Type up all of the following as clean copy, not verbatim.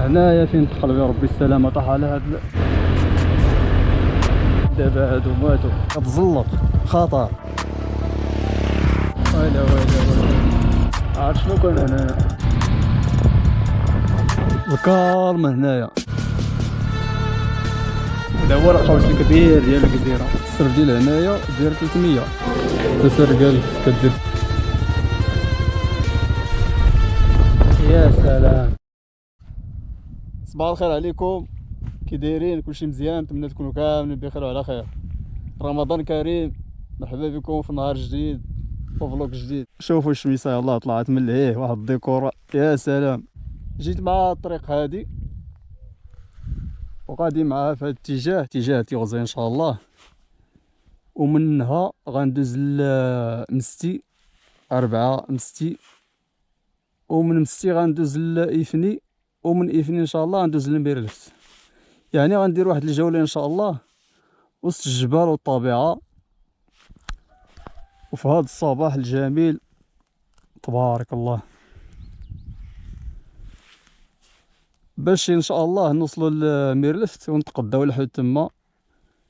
هنايا فين تقلب يا ربي السلامة طاح على هاد دابا هادو ماتو كتزلط خطر. ويلي عرفت شنو كان هنايا الكالم هنايا. هذا هو الحوش الكبير ديال الجزيرة. السرف ديال هنايا داير 300 تسرقل كدير. يا سلام. صباح الخير عليكم، كي دايرين؟ كلشي مزيان؟ نتمنى تكونوا كاملين بخير وعلى خير. رمضان كريم، مرحبا بكم في نهار جديد وفلوق جديد. شوفوا الشميسه يلاه طلعت من لهيه، واحد الديكور يا سلام. جيت مع الطريق هادي وغادي معاها في هذا الاتجاه، اتجاه تيغزي ان شاء الله، ومنها غندوز لمستي 4 مستي، ومن مستي غندوز لإفني، ومن إفني ان شاء الله غندوز لمبيرلس. يعني غندير واحد الجولة ان شاء الله وسط الجبال والطبيعة وفي هذا الصباح الجميل تبارك الله، باش ان شاء الله نوصلوا لميرلفت ونتقداو الحوت تما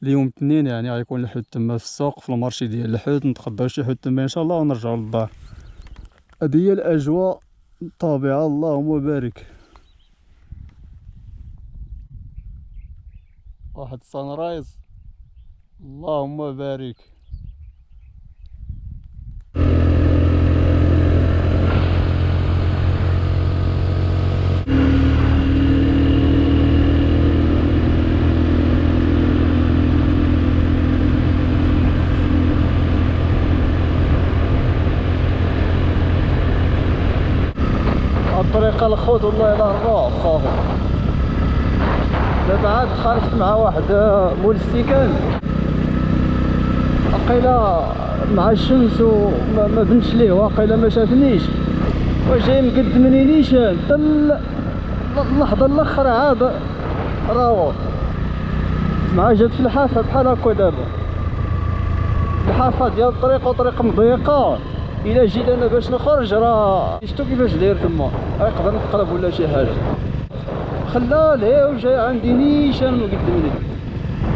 اليوم الاثنين. يعني غيكون الحوت تما في السوق في المارشي ديال الحوت، نتقداو شي حوت تما ان شاء الله ونرجعوا للدار. هذه هي الاجواء الطبيعة، اللهم بارك. واحد السانرايز اللهم بارك. الطريقة الخوت والله إلا الرعب صافي. دابا عاد خالفت مع واحد مول السيكان، واقيلا مع الشمس وما بنتش ليه، واقيلا ما شافنيش وجاي مقدمني نيشان حتى اللحظة الاخر عاد راهو مع جات في الحافة بحال هكا. دابا الحافة ديال الطريق وطريق مضيقة، الا جيت انا باش نخرج راه شفتو كيفاش داير تما، يقدر نتقلب ولا شي حاجه. خلا لهيه وجاي عندي نيشان مقدمني،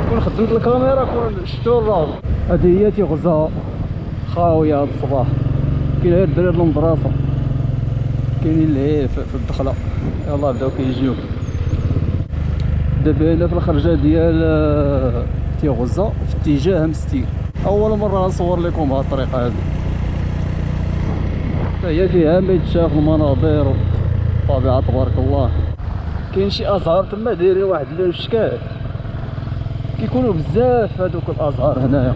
كون خدمت الكاميرا كون شفتو الراس. هادي هي تيغزا خاويه هاد الصباح، كاين غير الدراري المدرسه كاينين لهيه في الدخله، يلاه بداو كيجيو. دابا هنا في الخرجه ديال تيغزا في اتجاه مستي. اول مره نصور لكم هاد الطريقه هادي، هي فيها ما يتشاف المناظر والطبيعة تبارك الله. كاين شي ازهار تما دايرين واحد اللون في الشكال، كيكونوا بزاف هادوك الازهار هنايا.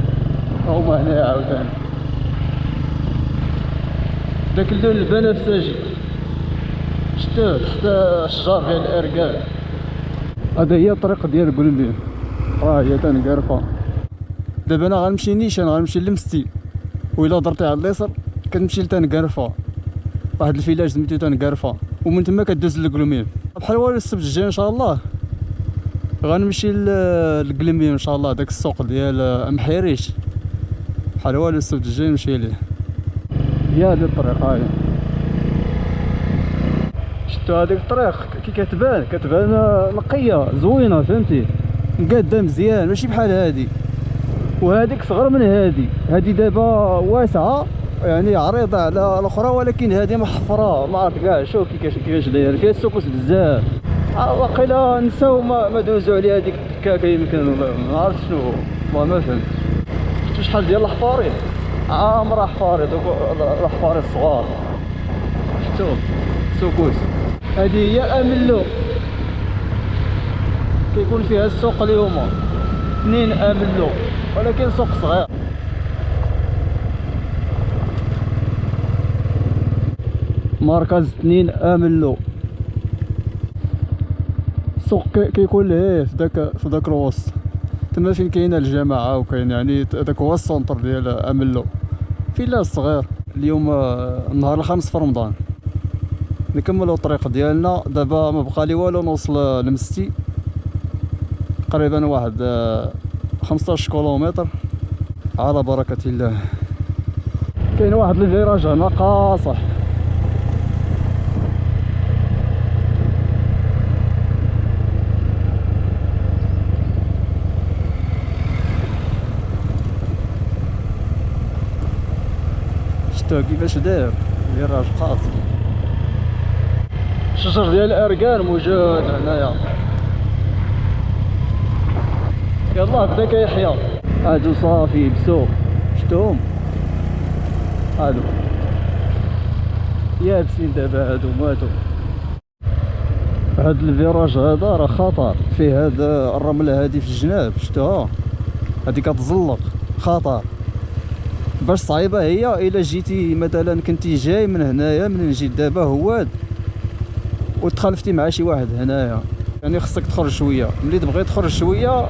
هما هنايا عاوتاني داك اللون البنفسجي، شتاه الشجار ديال الاركان. هذا هي الطريق ديال قلبيل، راه هي تنقرفه. دابا انا غنمشي نيشان، غنمشي لمستي، وإلا درتي على اليسار كتمشي لتنقرفه، واحد الفيلاج سميتو تنقرفه، ومن تما كدوز للقلميم. بحال والو السبت الجاي ان شاء الله غنمشي للقلميم ان شاء الله، داك السوق ديال محيريش بحال والو السبت الجاي نمشي ليه. هي هادي الطريق هاهي، شفتو هاديك الطريق كي كتبان نقيه زوينه، فهمتي، مقاده مزيان، ماشي بحال هادي. وهاديك صغر من هادي دابا واسعه يعني عريضه على الاخرى، ولكن هذه محفره ما عرفت كاع. شوف كيفاش داير، فيها السكوس بزاف. واقيلا نساو ما دوزو عليها هذيك الدكاكه، يمكن ما عرفت شنو هو، ما فهمت. شفتو شحال ديال الحفاري، عامره حفاري، دوك الحفاري الصغار، شفتو سكوس. هذه هي املو، كيكون فيها السوق اليوم 2 املو، ولكن سوق صغير. مركز 2 املو، السوق كيكون لهيه في داك الوسط تما فين كاينه الجماعه، وكاين يعني داك هو السونتر ديال املو، فيلا الصغير. اليوم النهار الخامس في رمضان، نكملوا الطريق ديالنا. دابا ما بقى لي والو نوصل لمستي، تقريبا واحد 15 كيلومتر على بركه الله. كاين واحد الفيراج هنا قاصح، شفتوه كيفاش داير فيراج قاصر. الشجر ديال الاركان موجود هنايا. يلاه بدا كيحيا. هادو صافي يبسو، شفتوهم هادو يابسين دابا، هادو ماتو. هاد الفيراج هذا راه خطر فيه، هاد الرملة هادي في الجناب شفتوها، هادي كتزلق خطر. باش صعيبه هي الا جيتي مثلا كنتي جاي من هنايا من جيت دابا هواد وتخالفتي مع شي واحد هنايا، يعني خصك تخرج شويه. ملي تبغي تخرج شويه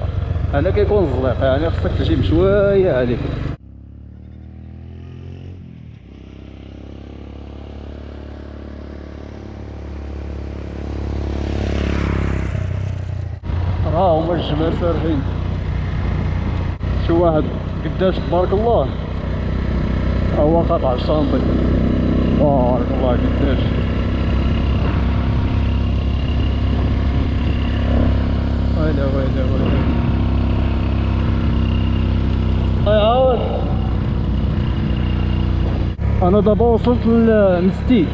هنا كيكون الزليق، يعني خصك تجيب شويه عليك. راه هما الجمال سارحين. شو واحد قداش تبارك الله، هو قطع الشانطي بارك الله قداش. ويلا ويلا ويلا عاود. انا دابا وصلت لمستي،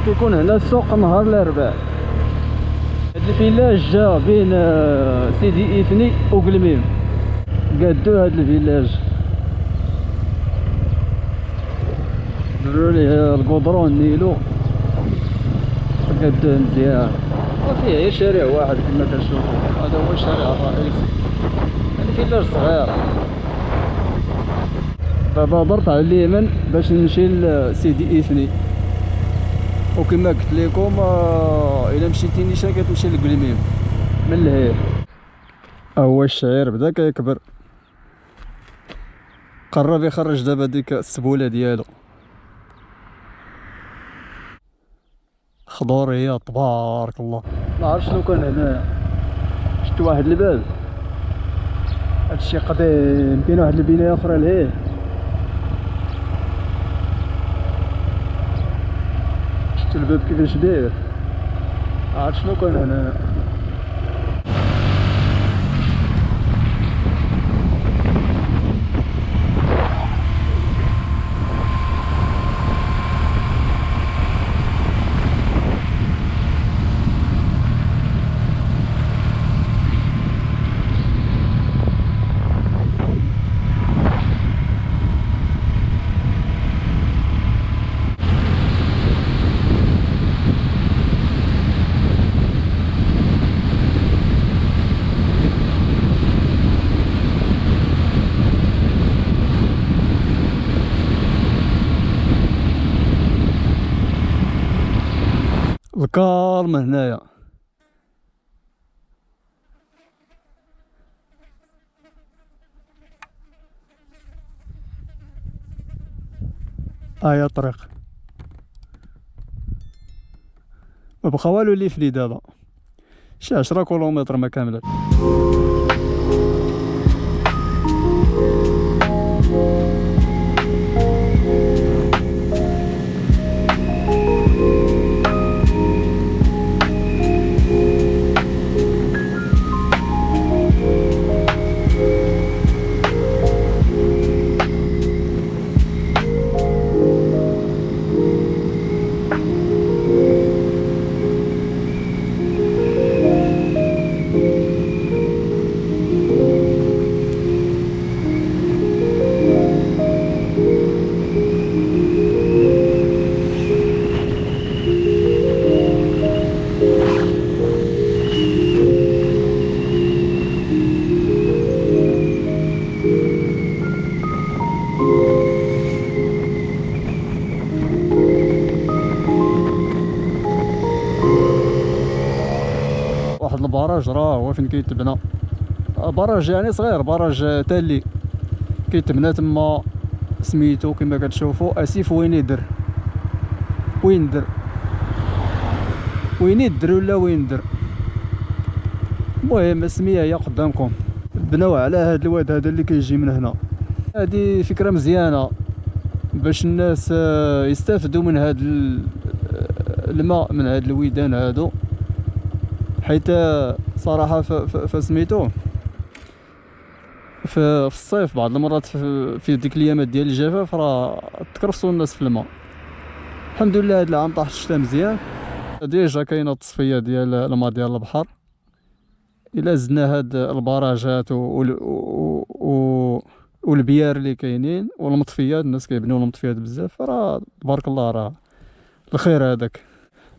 كيكون هنا السوق نهار الاربعاء. هاد الفيلاج جا بين سيدي إفني وقلميم، قادو هاد الفيلاج درو ليه القدرون نيلو، قادوه مزيان. وفيه غير شارع واحد كما كنشوفو، هذا هو الشارع الرئيسي. الفيلاج صغير. دابا درت على اليمين باش نمشي لسيدي إفني، وكما قلت لكم الا مشيتي نيشان كتمشي لقلميم من لهيه. هو الشعير بدا كيكبر، قرب يخرج دابا ديك السبوله ديالو. خضور هي تبارك الله. ما عرفت شنو كان هنا، شفت واحد الباب، هادشي قديم. كاين واحد البنايه اخرى لهيه، شفت الباب كيفاش داير. ما عرفت شنو كان هنا. الكالم هنايا. هيا الطريق، ما بقى والو اللي يفلي دابا، شي 10 كيلومتر ما كامله. واحد البراج راه هو فين كيتبنى، براج يعني صغير، براج تالي كيتبنى تما، سميتو كما كتشوفوا اسيف ويندر. ويندر ولا ويندر، المهم السميه هي قدامكم. بناو على هاد الواد هذا اللي كيجي من هنا. هذه فكره مزيانه باش الناس يستافدوا من هاد الماء من هاد الويدان هادو، حيت صراحه فسميتو في الصيف بعض المرات في ديك الايامات ديال الجفاف راه تكرفصوا الناس في الماء. الحمد لله هذا العام طاح الشتا مزيان، ديجا كاينه التصفيه ديال الماء ديال البحر. الا زدنا هاد البراجات والبيار اللي كاينين والمطفيات، الناس كيبنيو المطفيات بزاف، راه تبارك الله راه الخير هذاك.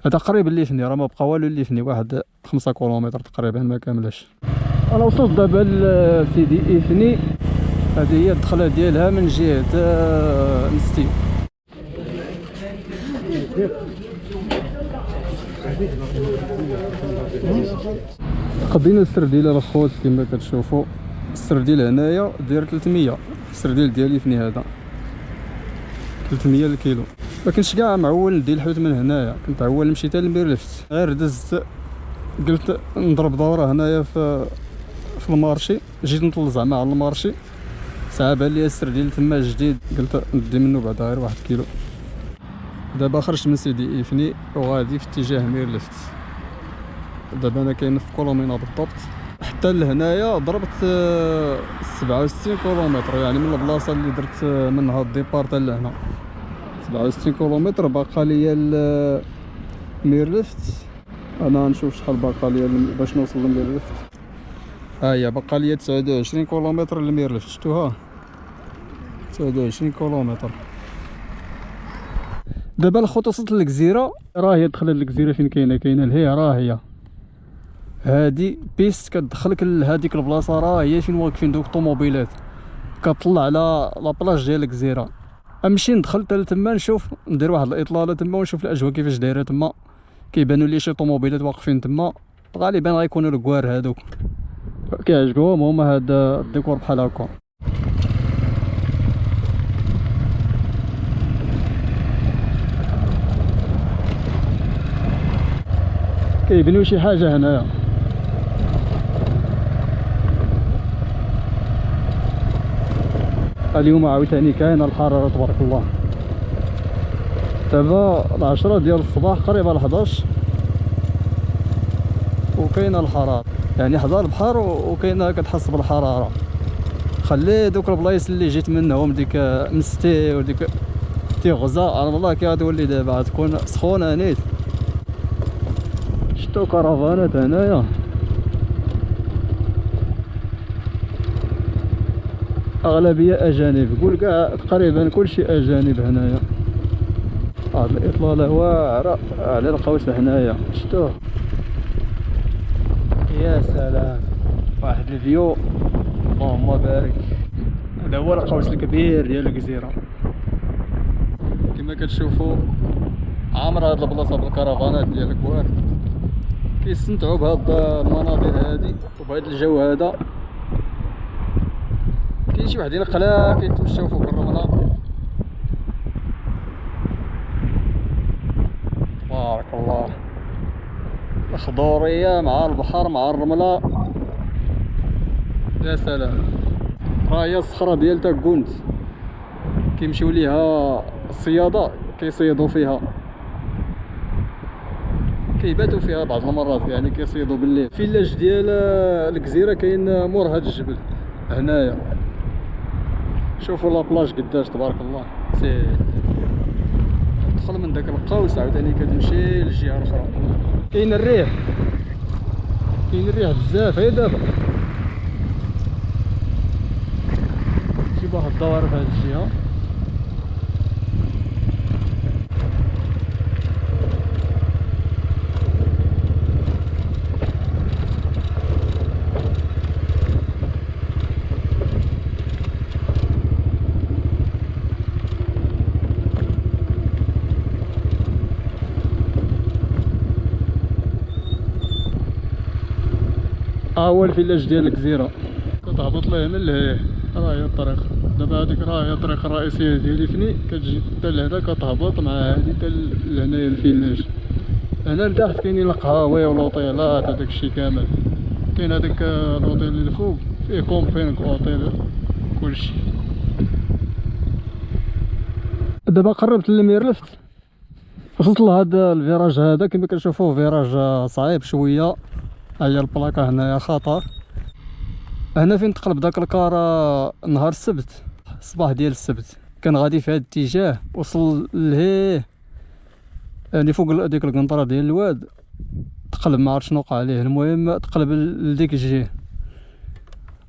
هذا قريب اللي فني، راه ما بقى والو اللي فني، واحد 5 كيلومتر تقريبا ما كاملاش. انا وصلت دابا لسيدي إفني، هذه هي الدخله ديالها من جهه نستي. قضينا السرديله الاخوات كما كتشوفوا. السرديل هنايا داير 300، السرديل ديال إفني هذا 300 الكيلو. ما كنتش كاع معول ندي الحوت من هنايا، كنت عول نمشي حتى لميرلفت، غير دزت قلت نضرب دوره هنايا في المارشي، جيت نطل زعما على المارشي، صعب عليا السرديل تما جديد، قلت ندي منه بعدا غير 1 كيلو. دابا خرجت من سيدي إفني وغادي في اتجاه ميرلفت. دابا انا كاين في كولومينا بالضبط، حتى لهنايا ضربت 67 كيلومتر، يعني من البلاصه اللي درت منها الديبار حتى لهنا 67 كيلومتر. باقا ليا ميرلفت، انا نشوف شحال باقا ليا باش نوصل لميرلفت. هي باقا ليا 29 كيلومتر لميرلفت، شفتوها 29 كيلومتر. دابا الخط وصلت للجزيره، راه هي دخلت للجزيره فين كاينه الهي، راه هي هادي بيست كتدخلك لهاديك البلاصه، راه هي فين واقفين دوك الطوموبيلات، كطلع على لابلاج ديال الجزيره. نمشي ندخل حتى تما نشوف، ندير واحد الاطلاله تما ونشوف الاجواء كيفاش دايره تما. كيبانوا لي شي طوموبيلات واقفين تما، غالبا غيكونوا الكوار هادوك، كيعجبوهم هما هذا الديكور بحال هكا. كيبنيو شي حاجه هنايا. اليوم عاوتاني كاينه الحراره تبارك الله. دابا 10 ديال الصباح قريبه ل 11 وكاينه الحراره، يعني حدا البحر وكاينه كتحس بالحراره. خلي دوك البلايص اللي جيت منهم ديك مستي وديك تيغزا على الله كيغتولي دابا تكون سخونه نيت. شتو كرفانات هنايا، اغلبيه اجانب، قول كاع تقريبا كلشي اجانب هنايا. هاد الاطلاله واعره على القوس هنايا، شتوه يا سلام، واحد الفيو اللهم بارك. هذا هو القوس الكبير ديال الجزيره كما كتشوفوا، عامره هاد البلاصه بالكرفانات ديال الكوار، كيستمتعوا بهاد المناظر هادي وبهاد الجو هذا. كاين شي وحدين قلا كيتمشاو فوق الرمله، تبارك الله، الخضوريه مع البحر مع الرمله، يا سلام. راه هي الصخره ديال تاكونت كيمشيو ليها الصياده، كيصيدوا فيها، كيباتوا فيها بعض المرات، يعني كيصيدوا بالليل. فيلاج ديال الجزيره كاين مور هاد الجبل هنايا. شوفوا لابلاج قداش تبارك الله، سي تدخل من داك القوس عاوتاني كتمشي للجهه الاخرى. كاين الريح، كاين الريح بزاف. هي دابا شي واحد الدوار في هاد الجهه، هو الفيلاج ديال الجزيره. كتهبط ليه من لهيه، راه هي الطريق. دابا هذيك راه هي الطريق الرئيسيه ديال إفني، كتجي حتى لهنا كتهبط مع هادي حتى لهنايا الفيلاج. هنا لتحت كاينين القهاوي والوطيلات هذاك الشيء كامل. كاين هذاك الوطيل اللي فوق فيه كومبينغ اوتيل كلشي. دابا قربت لميرلفت، وصلت لهذا الفيراج هذا كما كنشوفوه، فيراج صعيب شويه. هي البلاكه هنايا خطر، هنا فين تقلب داك الكار نهار السبت، الصباح ديال السبت كان غادي في هذا الاتجاه، وصل لهيه يعني فوق ديك القنطره ديال الواد، تقلب ما عرفت شنو وقع عليه. المهم تقلب لديك الجهه.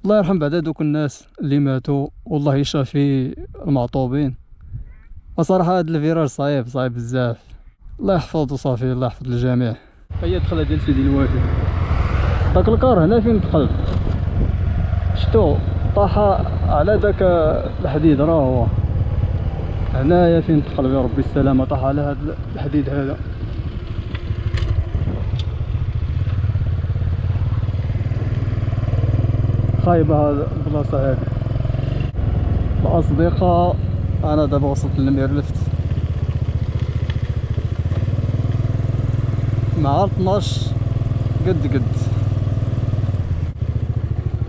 الله يرحم بعدا دوك الناس اللي ماتوا والله يشافي المعطوبين. وصراحه هاد الفيراج صعيب صعيب بزاف. الله يحفظ وصافي، الله يحفظ الجميع. هي الدخله ديال سيدي الوافي. داك الكار هنا فين تقلب شتو طاح على داك الحديد، راه هو هنايا فين تقلب يا ربي السلامه، طاح على هذا الحديد هذا. خايبه هذا البلاصه هذه. الأصدقاء أنا دابا وصلت للميرلفت مع 12 قد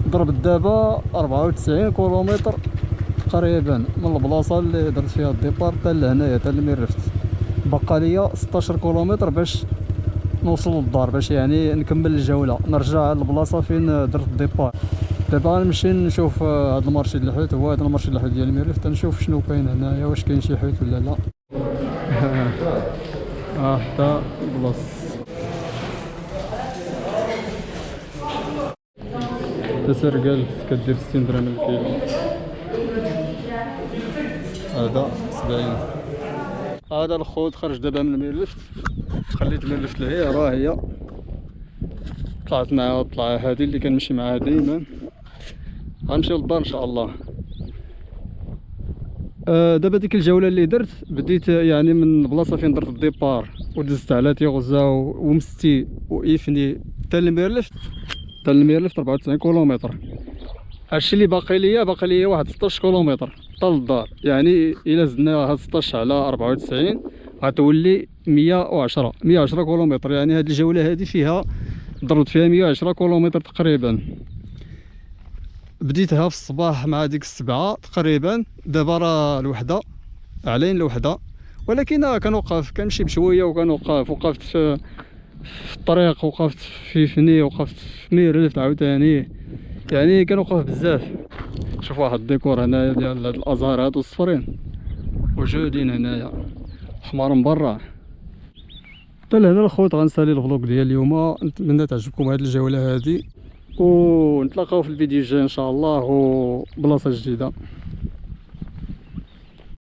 ضربت دابا 94 كيلومتر تقريبا من البلاصة اللي درت فيها الديبار حتى لهنايا حتى للميرلفت. بقى ليا 16 كيلومتر باش نوصل للدار، باش يعني نكمل الجولة نرجع للبلاصة فين درت الديبار. دابا غنمشي نشوف هاد المارشي اللي حيت هو هذا المارشي اللي حيت ديال الميرلفت، نشوف شنو كاين هنايا، واش كاين شي حيت ولا لا. حتى بلاص تسرقال كدير 60 درهم الكيلو، هذا 70. هذا الخوت خرج دابا من الميرلفت، خليت الميرلفت لهي راه هي طلعت معاه الطلعه هذه اللي كنمشي معاها ديما. غنمشيو للدار ان شاء الله. دابا ديك الجوله اللي درت بديت يعني من البلاصه فين درت الديبار ودزت على تيغوزا ومستي وايفني حتى للميرلفت. حتى للميرلفت 94 كيلومتر. هادشي اللي باقي ليا واحد 16 كيلومتر حتى للدار. يعني الا زدنا هاد 16 على 94 غتولي 110 كيلومتر. يعني هاد الجوله هادي فيها ضربت فيها 110 كيلومتر تقريبا. بديتها في الصباح مع ديك السبعة تقريبا. دابا راه الوحدة علين الوحدة، ولكن كنوقف كنمشي بشويه وكنوقف. وقفت في الطريق، وقفت في فني، وقفت في ميرلفت عاوتاني، يعني كنوقف بزاف. شوف واحد الديكور هنايا ديال هاد الازهار هادو الصفرين وجودين هنايا حمار من برا. حتى لهنا الخوت غنسالي الفلوق ديال اليوم. نتمنى تعجبكم هاد الجوله هادي، ونتلاقاو في الفيديو الجاي ان شاء الله وبلاصه جديده.